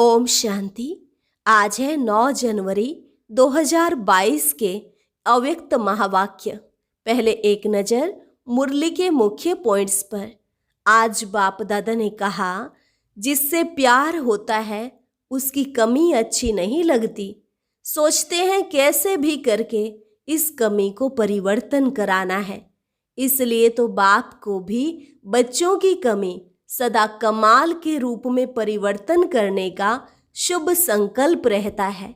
ओम शांति। आज है 9 जनवरी 2022 के अव्यक्त महावाक्य। पहले एक नज़र मुरली के मुख्य पॉइंट्स पर। आज बाप दादा ने कहा, जिससे प्यार होता है उसकी कमी अच्छी नहीं लगती। सोचते हैं कैसे भी करके इस कमी को परिवर्तन कराना है। इसलिए तो बाप को भी बच्चों की कमी सदा कमाल के रूप में परिवर्तन करने का शुभ संकल्प रहता है।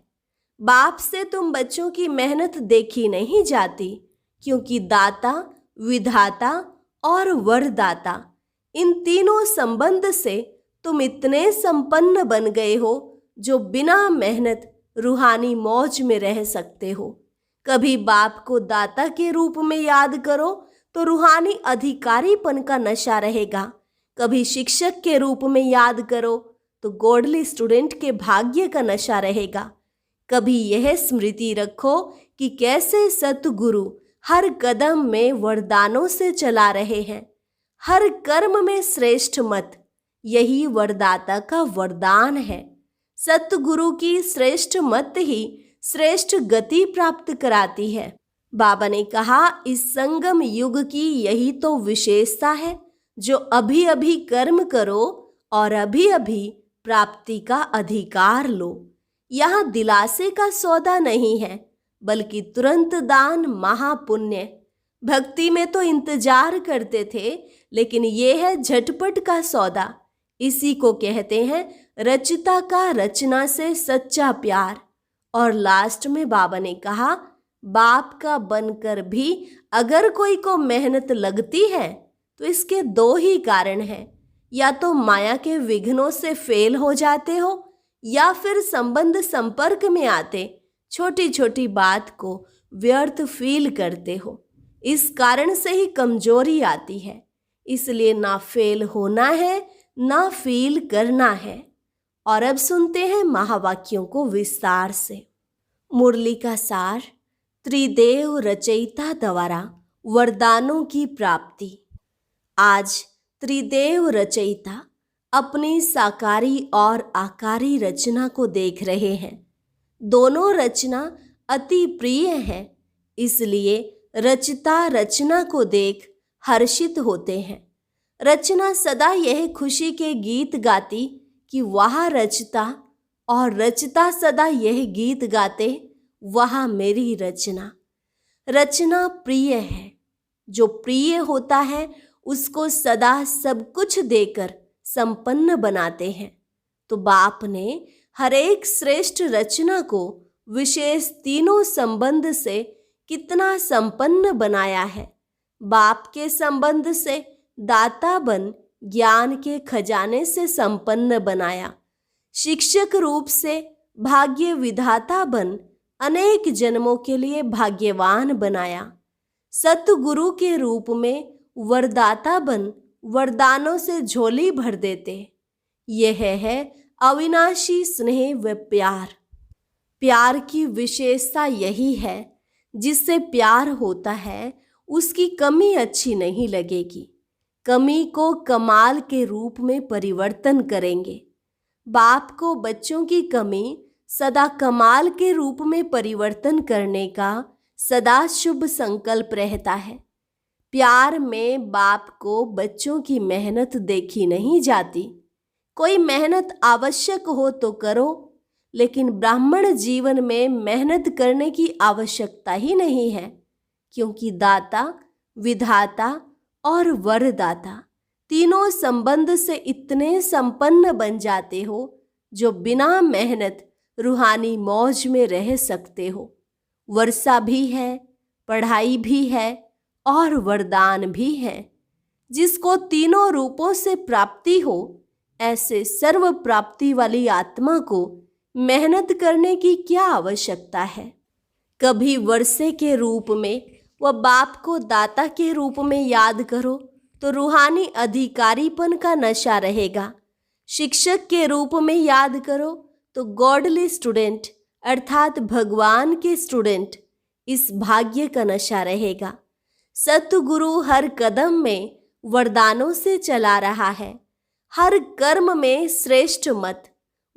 बाप से तुम बच्चों की मेहनत देखी नहीं जाती, क्योंकि दाता, विधाता और वरदाता, इन तीनों संबंध से तुम इतने संपन्न बन गए हो जो बिना मेहनत रूहानी मौज में रह सकते हो। कभी बाप को दाता के रूप में याद करो तो रूहानी अधिकारीपन का नशा रहेगा। कभी शिक्षक के रूप में याद करो तो गॉडली स्टूडेंट के भाग्य का नशा रहेगा। कभी यह स्मृति रखो कि कैसे सतगुरु हर कदम में वरदानों से चला रहे हैं। हर कर्म में श्रेष्ठ मत, यही वरदाता का वरदान है। सतगुरु की श्रेष्ठ मत ही श्रेष्ठ गति प्राप्त कराती है। बाबा ने कहा, इस संगम युग की यही तो विशेषता है, जो अभी अभी कर्म करो और अभी अभी प्राप्ति का अधिकार लो। यहाँ दिलासे का सौदा नहीं है, बल्कि तुरंत दान महापुण्य। भक्ति में तो इंतजार करते थे, लेकिन ये है झटपट का सौदा। इसी को कहते हैं रचिता का रचना से सच्चा प्यार। और लास्ट में बाबा ने कहा, बाप का बनकर भी अगर कोई को मेहनत लगती है तो इसके दो ही कारण हैं। या तो माया के विघ्नों से फेल हो जाते हो, या फिर संबंध संपर्क में आते छोटी छोटी बात को व्यर्थ फील करते हो। इस कारण से ही कमजोरी आती है। इसलिए ना फेल होना है, ना फील करना है। और अब सुनते हैं महावाक्यों को विस्तार से। मुरली का सार, त्रिदेव रचयिता द्वारा वरदानों की प्राप्ति। आज त्रिदेव रचयिता अपनी साकारी और आकारी रचना को देख रहे हैं। दोनों रचना अति प्रिय है, इसलिए रचिता रचना को देख हर्षित होते हैं। रचना सदा यह खुशी के गीत गाती कि वह रचता, और रचता सदा यह गीत गाते, वह मेरी रचना। रचना प्रिय है। जो प्रिय होता है उसको सदा सब कुछ देकर संपन्न बनाते हैं। तो बाप ने हर एक श्रेष्ठ रचना को विशेष तीनों संबंध से कितना संपन्न बनाया है। बाप के संबंध से दाता बन ज्ञान के खजाने से संपन्न बनाया। शिक्षक रूप से भाग्य विधाता बन अनेक जन्मों के लिए भाग्यवान बनाया। सतगुरु के रूप में वरदाता बन वरदानों से झोली भर देते। यह है अविनाशी स्नेह व प्यार। प्यार की विशेषता यही है, जिससे प्यार होता है उसकी कमी अच्छी नहीं लगेगी। कमी को कमाल के रूप में परिवर्तन करेंगे। बाप को बच्चों की कमी सदा कमाल के रूप में परिवर्तन करने का सदा शुभ संकल्प रहता है। प्यार में बाप को बच्चों की मेहनत देखी नहीं जाती। कोई मेहनत आवश्यक हो तो करो, लेकिन ब्राह्मण जीवन में मेहनत करने की आवश्यकता ही नहीं है, क्योंकि दाता, विधाता और वरदाता तीनों संबंध से इतने संपन्न बन जाते हो जो बिना मेहनत रूहानी मौज में रह सकते हो। वर्षा भी है, पढ़ाई भी है और वरदान भी है। जिसको तीनों रूपों से प्राप्ति हो, ऐसे सर्व प्राप्ति वाली आत्मा को मेहनत करने की क्या आवश्यकता है। कभी वर्षे के रूप में व बाप को दाता के रूप में याद करो तो रूहानी अधिकारीपन का नशा रहेगा। शिक्षक के रूप में याद करो तो गॉडली स्टूडेंट अर्थात भगवान के स्टूडेंट, इस भाग्य का नशा रहेगा। सतगुरु हर कदम में वरदानों से चला रहा है। हर कर्म में श्रेष्ठ मत,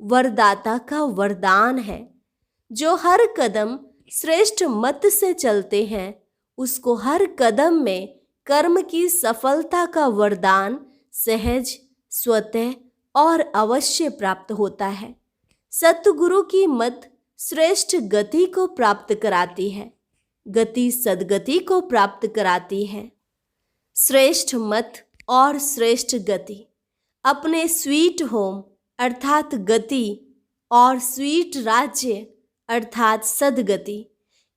वरदाता का वरदान है। जो हर कदम श्रेष्ठ मत से चलते हैं उसको हर कदम में कर्म की सफलता का वरदान सहज, स्वतः और अवश्य प्राप्त होता है। सतगुरु की मत श्रेष्ठ गति को प्राप्त कराती है, गति सद्गति को प्राप्त कराती है। श्रेष्ठ मत और श्रेष्ठ गति अपने स्वीट होम अर्थात गति और स्वीट राज्य अर्थात सद्गति,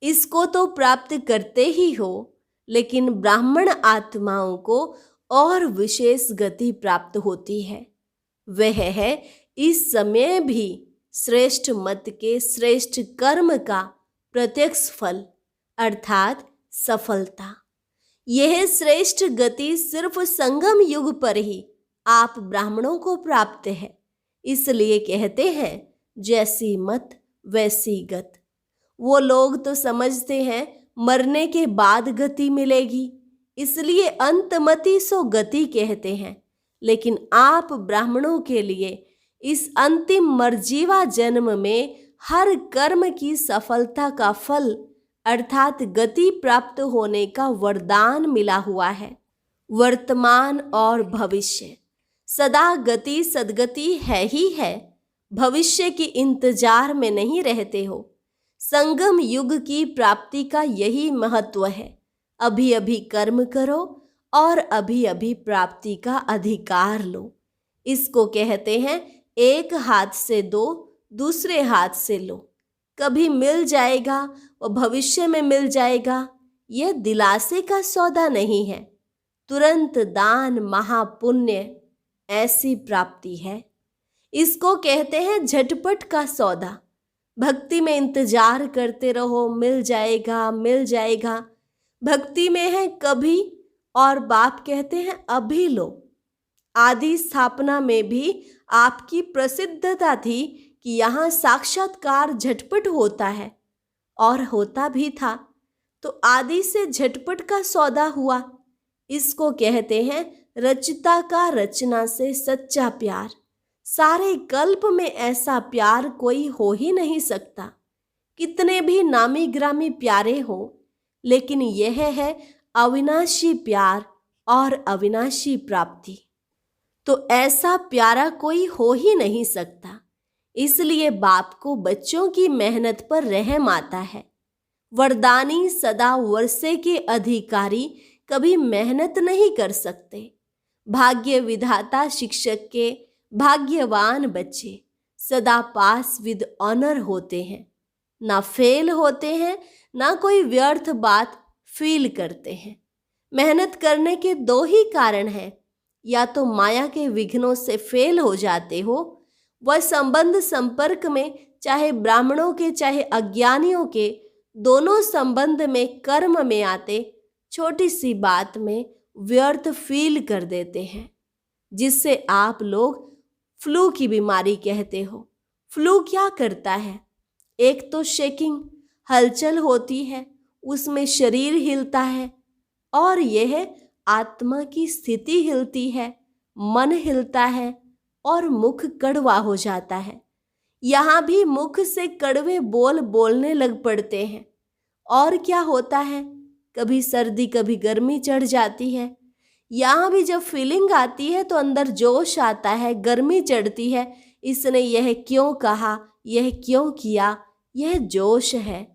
इसको तो प्राप्त करते ही हो, लेकिन ब्राह्मण आत्माओं को और विशेष गति प्राप्त होती है। वह है इस समय भी श्रेष्ठ मत के श्रेष्ठ कर्म का प्रत्यक्ष फल अर्थात सफलता। यह श्रेष्ठ गति सिर्फ संगम युग पर ही आप ब्राह्मणों को प्राप्त है। इसलिए कहते हैं जैसी मत वैसी गत। वो लोग तो समझते हैं मरने के बाद गति मिलेगी, इसलिए अंतमति सो गति कहते हैं। लेकिन आप ब्राह्मणों के लिए इस अंतिम मरजीवा जन्म में हर कर्म की सफलता का फल अर्थात गति प्राप्त होने का वरदान मिला हुआ है। वर्तमान और भविष्य सदा गति सद्गति है ही है। भविष्य की इंतजार में नहीं रहते हो। संगम युग की प्राप्ति का यही महत्व है। अभी अभी कर्म करो और अभी अभी प्राप्ति का अधिकार लो। इसको कहते हैं एक हाथ से दो, दूसरे हाथ से लो। कभी मिल जाएगा और भविष्य में मिल जाएगा, यह दिलासे का सौदा नहीं है। तुरंत दान महापुण्य ऐसी प्राप्ति है। इसको कहते हैं झटपट का सौदा। भक्ति में इंतजार करते रहो, मिल जाएगा मिल जाएगा। भक्ति में है कभी और बाप कहते हैं अभी लो। आदि स्थापना में भी आपकी प्रसिद्धता थी कि यहाँ साक्षात्कार झटपट होता है और होता भी था, तो आदि से झटपट का सौदा हुआ। इसको कहते हैं रचता का रचना से सच्चा प्यार। सारे कल्प में ऐसा प्यार कोई हो ही नहीं सकता। कितने भी नामी ग्रामी प्यारे हो, लेकिन यह है अविनाशी प्यार और अविनाशी प्राप्ति। तो ऐसा प्यारा कोई हो ही नहीं सकता। इसलिए बाप को बच्चों की मेहनत पर रहम आता है। वरदानी सदा वर्षे के अधिकारी कभी मेहनत नहीं कर सकते। भाग्य विधाता शिक्षक के भाग्यवान बच्चे सदा पास विद ऑनर होते हैं, ना फेल होते हैं, ना कोई व्यर्थ बात फील करते हैं। मेहनत करने के दो ही कारण हैं, या तो माया के विघ्नों से फेल हो जाते हो, वह संबंध संपर्क में चाहे ब्राह्मणों के चाहे अज्ञानियों के दोनों संबंध में कर्म में आते छोटी सी बात में व्यर्थ फील कर देते हैं, जिससे आप लोग फ्लू की बीमारी कहते हो। फ्लू क्या करता है? एक तो शेकिंग हलचल होती है, उसमें शरीर हिलता है, और यह आत्मा की स्थिति हिलती है, मन हिलता है और मुख कड़वा हो जाता है। यहाँ भी मुख से कड़वे बोल बोलने लग पड़ते हैं। और क्या होता है? कभी सर्दी कभी गर्मी चढ़ जाती है। यहाँ भी जब फीलिंग आती है तो अंदर जोश आता है, गर्मी चढ़ती है। इसने यह क्यों कहा, यह क्यों किया, यह जोश है।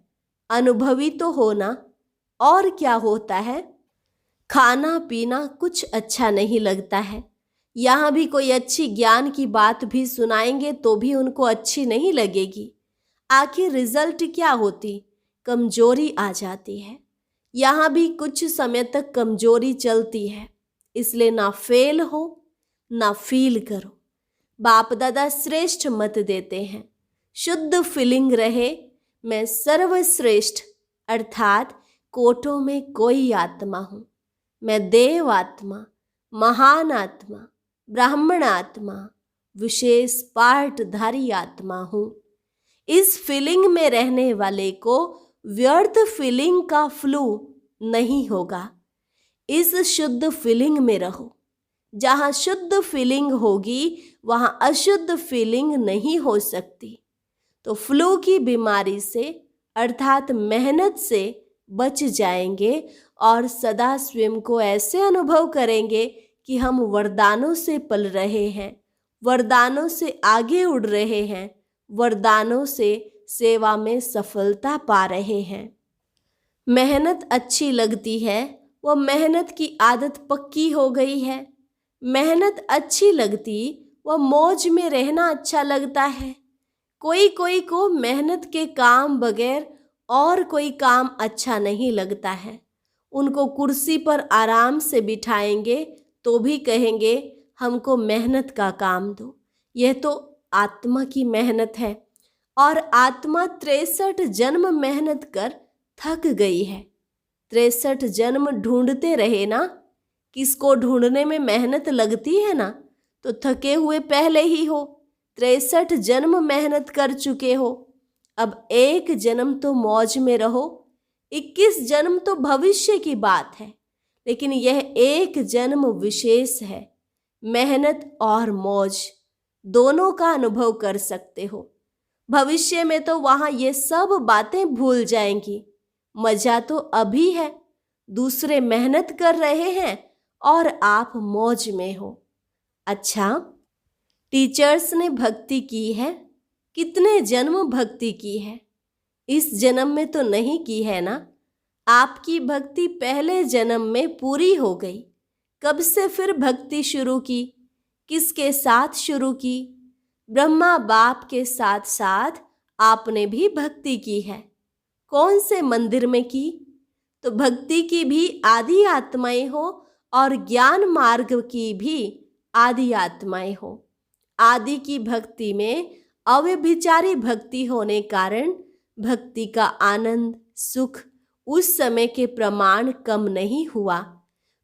अनुभवी तो होना। और क्या होता है? खाना पीना कुछ अच्छा नहीं लगता है। यहाँ भी कोई अच्छी ज्ञान की बात भी सुनाएंगे तो भी उनको अच्छी नहीं लगेगी। आखिर रिजल्ट क्या होती? कमजोरी आ जाती है। यहाँ भी कुछ समय तक कमजोरी चलती है, इसलिए ना फेल हो ना फील करो। बाप दादा श्रेष्ठ मत देते हैं। शुद्ध फीलिंग रहे, मैं सर्वश्रेष्ठ अर्थात कोटों में कोई आत्मा हूँ। मैं देव आत्मा, महान आत्मा, ब्राह्मण आत्मा, विशेष पार्टधारी आत्मा हूँ। इस फीलिंग में रहने वाले को व्यर्थ फीलिंग का फ्लू नहीं होगा। इस शुद्ध फीलिंग में रहो। जहाँ शुद्ध फीलिंग होगी वहाँ अशुद्ध फीलिंग नहीं हो सकती। तो फ्लू की बीमारी से अर्थात मेहनत से बच जाएंगे और सदा स्वयं को ऐसे अनुभव करेंगे कि हम वरदानों से पल रहे हैं, वरदानों से आगे उड़ रहे हैं, वरदानों से सेवा में सफलता पा रहे हैं। मेहनत अच्छी लगती है, वो मेहनत की आदत पक्की हो गई है। मेहनत अच्छी लगती, वह मौज में रहना अच्छा लगता है। कोई कोई को मेहनत के काम बगैर और कोई काम अच्छा नहीं लगता है। उनको कुर्सी पर आराम से बिठाएंगे तो भी कहेंगे हमको मेहनत का काम दो। यह तो आत्मा की मेहनत है और आत्मा 63 जन्म मेहनत कर थक गई है। 63 जन्म ढूंढते रहे ना, किसको ढूंढने में मेहनत लगती है ना, तो थके हुए पहले ही हो। 63 जन्म मेहनत कर चुके हो, अब एक जन्म तो मौज में रहो। 21 जन्म तो भविष्य की बात है, लेकिन यह एक जन्म विशेष है। मेहनत और मौज दोनों का अनुभव कर सकते हो। भविष्य में तो वहां ये सब बातें भूल जाएंगी। मजा तो अभी है, दूसरे मेहनत कर रहे हैं और आप मौज में हो। अच्छा, टीचर्स ने भक्ति की है, कितने जन्म भक्ति की है, इस जन्म में तो नहीं की है ना। आपकी भक्ति पहले जन्म में पूरी हो गई। कब से फिर भक्ति शुरू की, किसके साथ शुरू की? ब्रह्मा बाप के साथ साथ आपने भी भक्ति की है। कौन से मंदिर में की? तो भक्ति की भी आदि आत्माएं हो और ज्ञान मार्ग की भी आदि आत्माएं हो। आदि की भक्ति में अव्यभिचारी भक्ति होने कारण भक्ति का आनंद सुख उस समय के प्रमाण कम नहीं हुआ।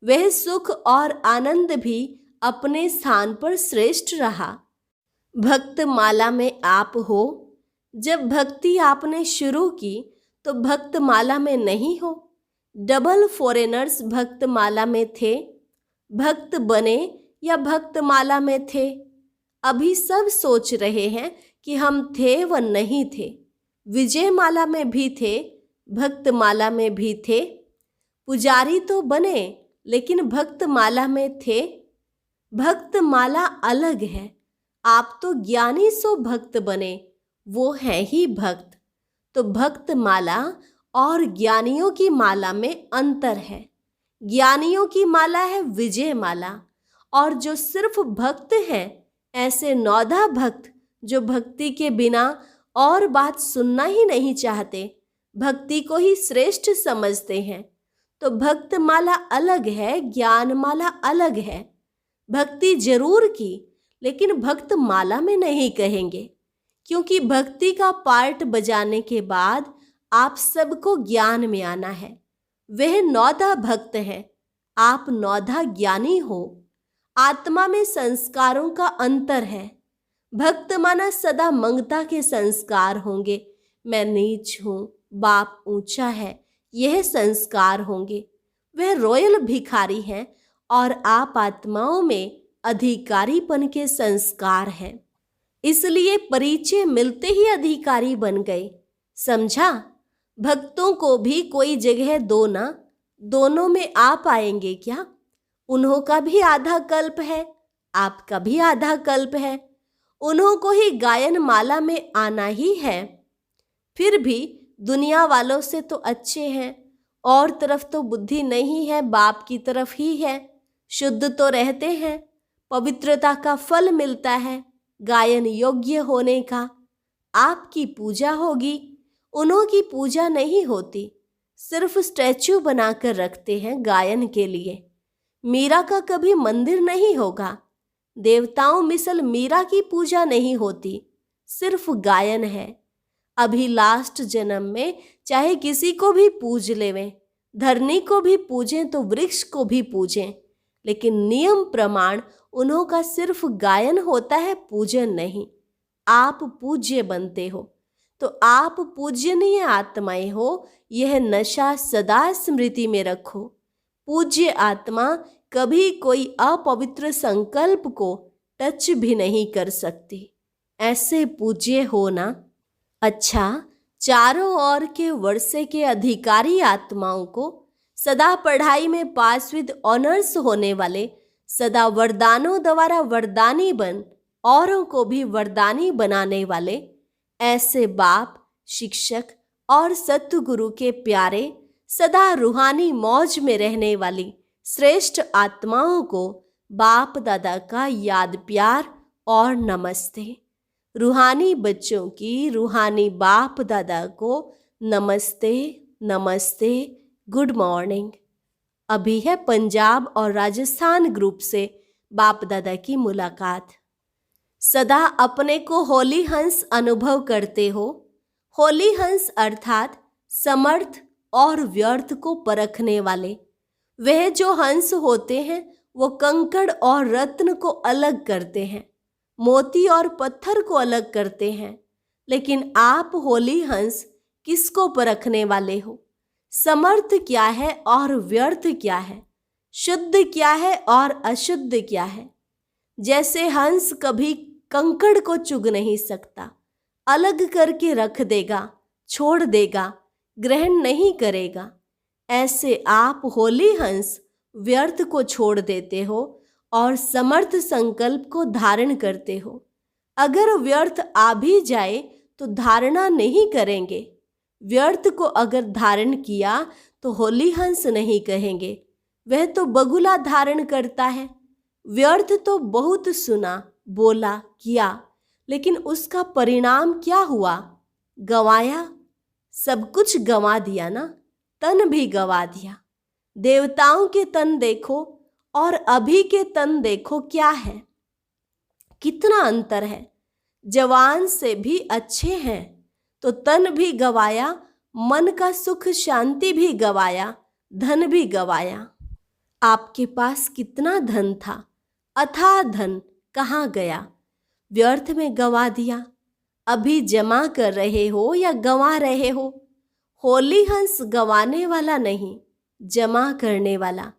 वह सुख और आनंद भी अपने स्थान पर श्रेष्ठ रहा। भक्त माला में आप हो। जब भक्ति आपने शुरू की तो भक्त माला में नहीं हो। डबल फॉरेनर्स भक्त माला में थे। भक्त बने या भक्त माला में थे? अभी सब सोच रहे हैं कि हम थे व नहीं थे। विजय माला में भी थे, भक्त माला में भी थे। पुजारी तो बने लेकिन भक्त माला में थे। भक्त माला अलग है। आप तो ज्ञानी सो भक्त बने, वो है ही भक्त। तो भक्त माला और ज्ञानियों की माला में अंतर है। ज्ञानियों की माला है विजय माला, और जो सिर्फ भक्त हैं ऐसे 9 भक्त जो भक्ति के बिना और बात सुनना ही नहीं चाहते, भक्ति को ही श्रेष्ठ समझते हैं। तो भक्त माला अलग है, ज्ञान माला अलग है। भक्ति जरूर की लेकिन भक्त माला में नहीं कहेंगे, क्योंकि भक्ति का पार्ट बजाने के बाद आप सबको ज्ञान में आना है। वह 9 भक्त हैं, आप 9 ज्ञानी हो। आत्मा में संस्कारों का अंतर है। भक्त माना सदा मंगता के संस्कार होंगे। मैं नीच हूँ, बाप ऊंचा है, यह संस्कार होंगे। वह रॉयल भिखारी हैं और आप आत्माओं में अधिकारीपन के संस्कार हैं। इसलिए परिचय मिलते ही अधिकारी बन गए। समझा? भक्तों को भी कोई जगह दो ना, दोनों में आप आएंगे क्या? उन्हों का भी आधा कल्प है, आपका भी आधा कल्प है। उन्हों को ही गायन माला में आना ही है। फिर भी दुनिया वालों से तो अच्छे हैं, और तरफ तो बुद्धि नहीं है, बाप की तरफ ही है। शुद्ध तो रहते हैं, पवित्रता का फल मिलता है, गायन योग्य होने का। आपकी पूजा होगी, उन्हों की पूजा नहीं होती। सिर्फ स्टैच्यू बनाकर रखते हैं गायन के लिए। मीरा का कभी मंदिर नहीं होगा। देवताओं मिसल मीरा की पूजा नहीं होती, सिर्फ गायन है। अभी लास्ट जन्म में चाहे किसी को भी पूज लेवें, धरनी को भी पूजें तो वृक्ष को भी पूजें, लेकिन नियम प्रमाण उन्हों का सिर्फ गायन होता है, पूजन नहीं। आप पूज्य बनते हो तो आप पूजनीय आत्माएं हो, यह नशा सदा स्मृति में रखो। पूज्य आत्मा कभी कोई अपवित्र संकल्प को टच भी नहीं कर सकती। ऐसे पूज्य हो ना। अच्छा, चारों ओर के वर्षे के अधिकारी आत्माओं को सदा पढ़ाई में पास विद ऑनर्स होने वाले, सदा वरदानों द्वारा वरदानी बन औरों को भी वरदानी बनाने वाले ऐसे बाप, शिक्षक और सतगुरु के प्यारे, सदा रूहानी मौज में रहने वाली श्रेष्ठ आत्माओं को बाप दादा का याद प्यार और नमस्ते। रूहानी बच्चों की रूहानी बाप दादा को नमस्ते नमस्ते, गुड मॉर्निंग। अभी है पंजाब और राजस्थान ग्रुप से बाप दादा की मुलाकात। सदा अपने को होली हंस अनुभव करते हो। होली हंस अर्थात समर्थ और व्यर्थ को परखने वाले। वह जो हंस होते हैं वो कंकड़ और रत्न को अलग करते हैं, मोती और पत्थर को अलग करते हैं। लेकिन आप होली हंस किसको परखने वाले हो? समर्थ क्या है और व्यर्थ क्या है? शुद्ध क्या है और अशुद्ध क्या है? जैसे हंस कभी कंकड़ को चुग नहीं सकता, अलग करके रख देगा, छोड़ देगा, ग्रहण नहीं करेगा। ऐसे आप होली हंस व्यर्थ को छोड़ देते हो और समर्थ संकल्प को धारण करते हो। अगर व्यर्थ आ भी जाए तो धारणा नहीं करेंगे। व्यर्थ को अगर धारण किया तो होली हंस नहीं कहेंगे, वह तो बगुला धारण करता है। व्यर्थ तो बहुत सुना, बोला, किया, लेकिन उसका परिणाम क्या हुआ? गंवाया, सब कुछ गंवा दिया ना, तन भी गंवा दिया। देवताओं के तन देखो और अभी के तन देखो, क्या है, कितना अंतर है। जवान से भी अच्छे हैं तो तन भी गवाया, मन का सुख शांति भी गवाया, धन भी गवाया। आपके पास कितना धन था, अथाह धन कहाँ गया? व्यर्थ में गवा दिया। अभी जमा कर रहे हो या गंवा रहे हो? होली हंस गंवाने वाला नहीं, जमा करने वाला।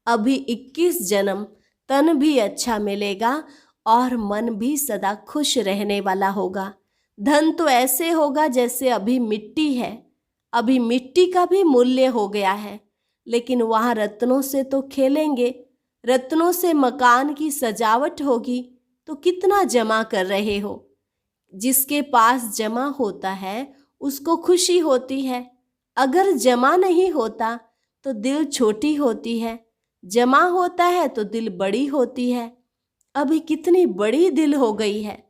अभी 21 जन्म तन भी अच्छा मिलेगा और मन भी सदा खुश रहने वाला होगा। धन तो ऐसे होगा जैसे अभी मिट्टी है। अभी मिट्टी का भी मूल्य हो गया है, लेकिन वहाँ रत्नों से तो खेलेंगे, रत्नों से मकान की सजावट होगी। तो कितना जमा कर रहे हो? जिसके पास जमा होता है उसको खुशी होती है। अगर जमा नहीं होता तो दिल छोटी होती है, जमा होता है तो दिल बड़ी होती है। अभी कितनी बड़ी दिल हो गई है,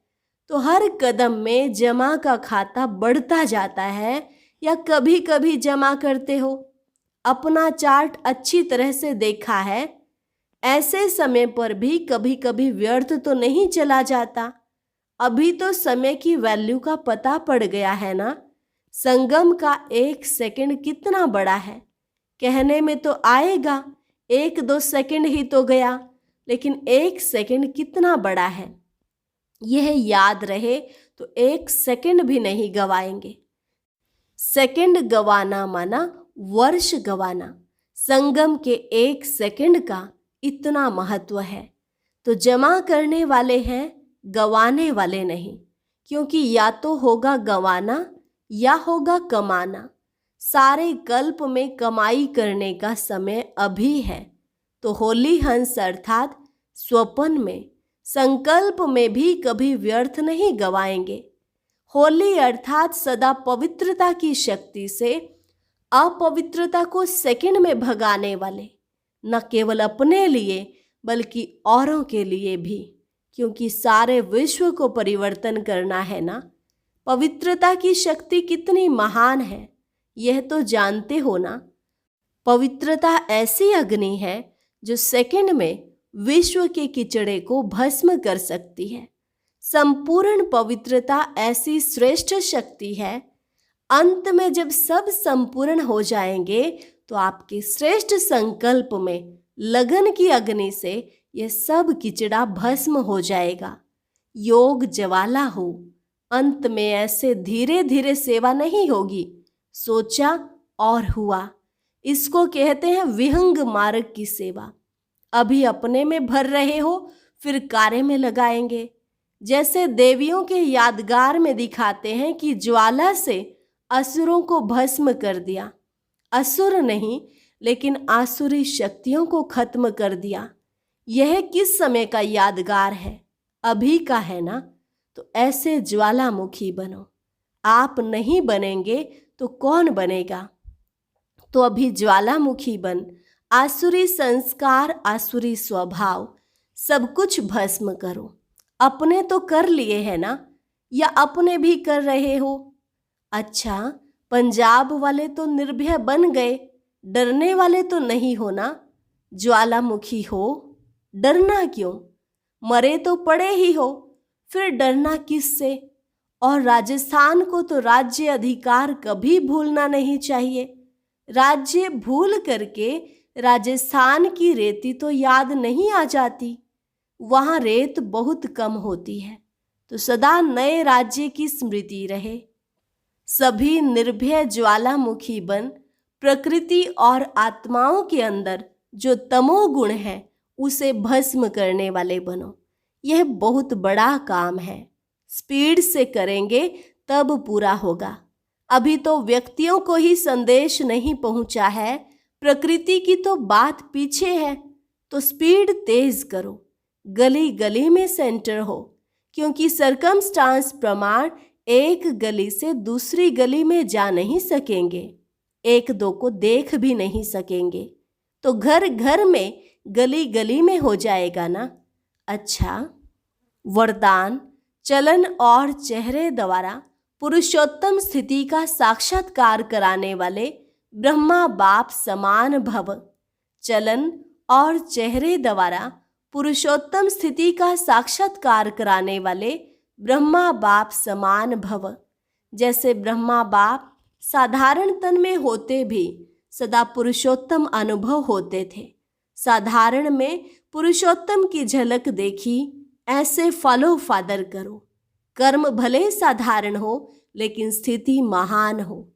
तो हर कदम में जमा का खाता बढ़ता जाता है। या कभी कभी जमा करते हो? अपना चार्ट अच्छी तरह से देखा है? ऐसे समय पर भी कभी कभी व्यर्थ तो नहीं चला जाता। अभी तो समय की वैल्यू का पता पड़ गया है ना। संगम का 1 सेकंड कितना बड़ा है। कहने में तो आएगा 1-2 सेकंड ही तो गया, लेकिन 1 सेकंड कितना बड़ा है, यह याद रहे तो 1 सेकंड भी नहीं गवाएंगे। सेकंड गवाना माना वर्ष गवाना। संगम के 1 सेकंड का इतना महत्व है। तो जमा करने वाले हैं, गवाने वाले नहीं, क्योंकि या तो होगा गवाना या होगा कमाना। सारे कल्प में कमाई करने का समय अभी है। तो होली हंस अर्थात स्वपन में, संकल्प में भी कभी व्यर्थ नहीं गवाएंगे। होली अर्थात सदा पवित्रता की शक्ति से अपवित्रता को सेकंड में भगाने वाले, न केवल अपने लिए बल्कि औरों के लिए भी, क्योंकि सारे विश्व को परिवर्तन करना है ना। पवित्रता की शक्ति कितनी महान है यह तो जानते हो ना। पवित्रता ऐसी अग्नि है जो सेकंड में विश्व के कीचड़े को भस्म कर सकती है। संपूर्ण पवित्रता ऐसी श्रेष्ठ शक्ति है। अंत में जब सब संपूर्ण हो जाएंगे तो आपके श्रेष्ठ संकल्प में लगन की अग्नि से यह सब कीचड़ा भस्म हो जाएगा। योग ज्वाला हो। अंत में ऐसे धीरे धीरे सेवा नहीं होगी, सोचा और हुआ। इसको कहते हैं विहंग मार्ग की सेवा। अभी अपने में भर रहे हो, फिर कार्य में लगाएंगे। जैसे देवियों के यादगार में दिखाते हैं कि ज्वाला से असुरों को भस्म कर दिया। असुर नहीं, लेकिन आसुरी शक्तियों को खत्म कर दिया। यह किस समय का यादगार है? अभी का है ना? तो ऐसे ज्वालामुखी बनो। आप नहीं बनेंगे तो कौन बनेगा? तो अभी ज्वालामुखी बन आसुरी संस्कार, आसुरी स्वभाव सब कुछ भस्म करो। अपने तो कर लिए हैं ना, या अपने भी कर रहे हो? अच्छा, पंजाब वाले तो निर्भय बन गए, डरने वाले तो नहीं हो ना? ज्वालामुखी हो, डरना क्यों? मरे तो पड़े ही हो, फिर डरना किससे? और राजस्थान को तो राज्य अधिकार कभी भूलना नहीं चाहिए। राज्य भूल करके राजस्थान की रेती तो याद नहीं आ जाती। वहाँ रेत बहुत कम होती है, तो सदा नए राज्य की स्मृति रहे। सभी निर्भय ज्वालामुखी बन प्रकृति और आत्माओं के अंदर जो तमोगुण है उसे भस्म करने वाले बनो। यह बहुत बड़ा काम है। स्पीड से करेंगे तब पूरा होगा। अभी तो व्यक्तियों को ही संदेश नहीं पहुंचा है, प्रकृति की तो बात पीछे है। तो स्पीड तेज करो, गली गली में सेंटर हो, क्योंकि सरकमस्टांस प्रमाण एक गली से दूसरी गली में जा नहीं सकेंगे, एक दो को देख भी नहीं सकेंगे, तो घर घर में गली गली में हो जाएगा ना। अच्छा, वरदान चलन और चेहरे द्वारा पुरुषोत्तम स्थिति का साक्षात्कार कराने वाले ब्रह्मा बाप समान भव। चलन और चेहरे द्वारा पुरुषोत्तम स्थिति का साक्षात्कार कराने वाले ब्रह्मा बाप समान भव। जैसे ब्रह्मा बाप साधारण तन में होते भी सदा पुरुषोत्तम अनुभव होते थे। साधारण में पुरुषोत्तम की झलक देखी, ऐसे फॉलो फादर करो। कर्म भले साधारण हो, लेकिन स्थिति महान हो।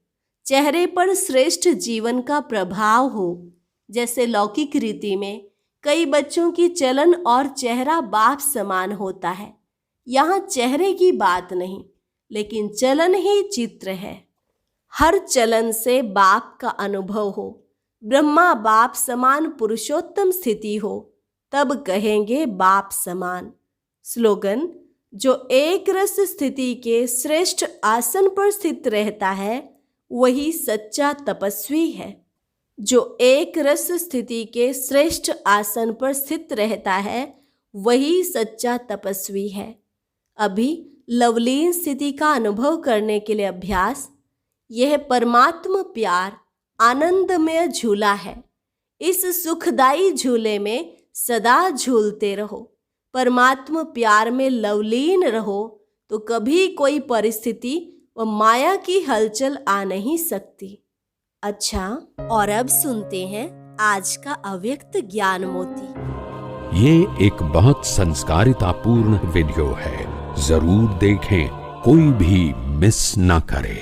चेहरे पर श्रेष्ठ जीवन का प्रभाव हो। जैसे लौकिक रीति में कई बच्चों की चलन और चेहरा बाप समान होता है, यहाँ चेहरे की बात नहीं, लेकिन चलन ही चित्र है। हर चलन से बाप का अनुभव हो, ब्रह्मा बाप समान पुरुषोत्तम स्थिति हो, तब कहेंगे बाप समान। स्लोगन: जो एक रस स्थिति के श्रेष्ठ आसन पर स्थित रहता है वही सच्चा तपस्वी है। जो एक रस स्थिति के श्रेष्ठ आसन पर स्थित रहता है वही सच्चा तपस्वी है। अभी लवलीन स्थिति का अनुभव करने के लिए अभ्यास। यह परमात्मा प्यार आनंदमय झूला है। इस सुखदाई झूले में सदा झूलते रहो। परमात्मा प्यार में लवलीन रहो तो कभी कोई परिस्थिति व माया की हलचल आ नहीं सकती। अच्छा, और अब सुनते हैं आज का अव्यक्त ज्ञान मोती। ये एक बहुत संस्कारितापूर्ण वीडियो है, जरूर देखें, कोई भी मिस ना करे।